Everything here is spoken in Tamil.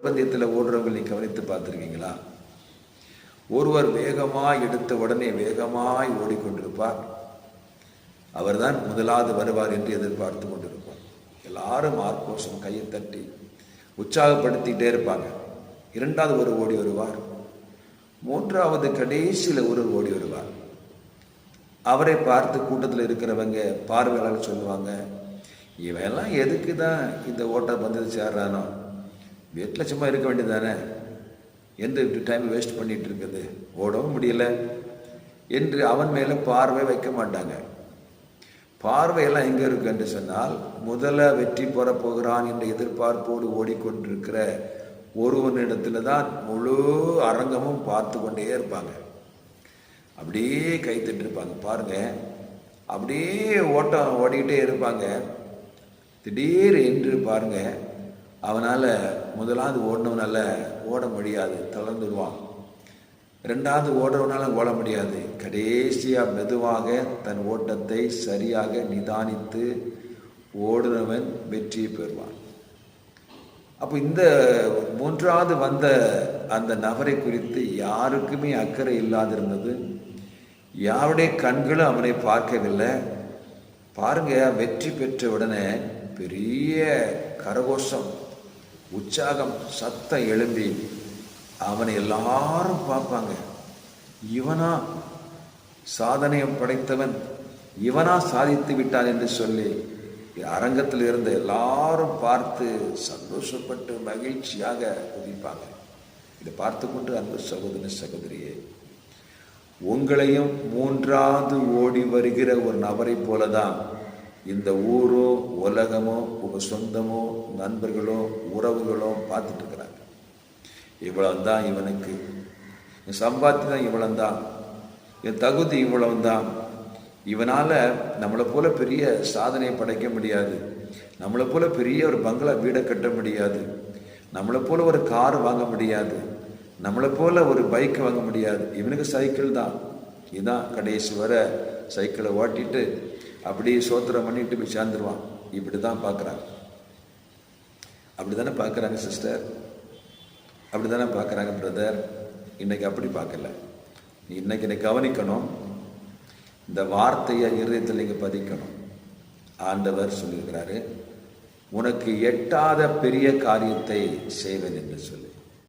பந்தயத்தில் ஓடுறவங்க நீ கவனித்து பார்த்துருக்கீங்களா? ஒருவர் வேகமாய் எடுத்த உடனே வேகமாய் ஓடிக்கொண்டிருப்பார். அவர்தான் முதலாவது வருவார் என்று எதிர்பார்த்து கொண்டிருப்பார். எல்லாரும் ஆர்கோஷம் கையை தட்டி உற்சாகப்படுத்திக்கிட்டே இருப்பாங்க. இரண்டாவது ஒரு ஓடி வருவார். மூன்றாவது கடைசியில் ஒரு ஓடி வருவார். அவரை பார்த்து கூட்டத்தில் இருக்கிறவங்க பார்வையாளர் சொல்லுவாங்க, இவெல்லாம் எதுக்கு தான் இந்த ஓட்டர் பந்தயத்தை சேர்றானோ, வீட்டில் சும்மா இருக்க வேண்டியதானே, எந்த டைம் வேஸ்ட் பண்ணிட்டு இருக்குது, ஓடவும் முடியல என்று அவன் மேலே பார்வை வைக்க மாட்டாங்க. பார்வையெல்லாம் எங்கே இருக்கு என்று சொன்னால், முதல்ல வெற்றி பெற போகிறான் என்ற எதிர்பார்ப்போடு ஓடிக்கொண்டிருக்கிற ஒருவனிடத்துல தான் முழு அரங்கமும் பார்த்து கொண்டே இருப்பாங்க. அப்படியே கைத்தட்டு இருப்பாங்க பாருங்க. அப்படியே ஓட்டம் ஓடிக்கிட்டே இருப்பாங்க. திடீர் என்று பாருங்க, அவனால் முதலாவது ஓடினவனால ஓட முடியாது, தளர்ந்துடுவான். ரெண்டாவது ஓடுறவனால ஓட முடியாது. கடைசியாக மெதுவாக தன் ஓட்டத்தை சரியாக நிதானித்து ஓடுனவன் வெற்றியை பெறுவான். அப்போ இந்த மூன்றாவது வந்த அந்த நபரை குறித்து யாருக்குமே அக்கறை இல்லாதிருந்தது. யாருடைய கண்களும் அவனை பார்க்கவில்லை. பாருங்க, வெற்றி பெற்ற உடனே பெரிய கரகோஷம், உற்சாகம், சத்தம் எழும்பி அவனை எல்லாரும் பார்ப்பாங்க. இவனா சாதனையை படைத்தவன், இவனா சாதித்து விட்டான் என்று சொல்லி அரங்கத்தில் இருந்த எல்லாரும் பார்த்து சந்தோஷப்பட்டு மகிழ்ச்சியாக குதிப்பாங்க. இதை பார்த்து கொண்டு அன்பு சகோதர சகோதரியே, உங்களையும் மூன்றாவது ஓடி வருகிற ஒரு நபரை போலதான் இந்த ஊரோ உலகமோ உங்க சொந்தமோ நண்பர்களோ உறவுகளோ பார்த்துட்டு இருக்கிறாங்க. இவ்வளவுதான் இவனுக்கு, என் சம்பாத்தியம் இவ்வளவுதான், என் தகுதி இவ்வளவுதான், இவனால நம்மளை போல பெரிய சாதனையை படைக்க முடியாது, நம்மளை போல பெரிய ஒரு பங்களா வீடை கட்ட முடியாது, நம்மளை போல ஒரு கார் வாங்க முடியாது, நம்மளை போல ஒரு பைக் வாங்க முடியாது. இவனுக்கு சைக்கிள் தான். இதுதான் கடைசி வர சைக்கிளை ஓட்டிட்டு அப்படியே சோத்திரம் பண்ணிட்டு போய் சேர்ந்துருவான். இப்படி தான் பார்க்குறாங்க. அப்படி தானே பார்க்குறாங்க சிஸ்டர், அப்படி தானே பார்க்குறாங்க பிரதர். இன்னைக்கு அப்படி பார்க்கல. நீ இன்னைக்கு கவனிக்கணும், இந்த வார்த்தையை இருதயத்தில் நீங்கள் பதிக்கணும். ஆண்டவர் சொல்லியிருக்கிறாரு, உனக்கு எட்டாத பெரிய காரியத்தை செய்வேன் என்று சொல்லி.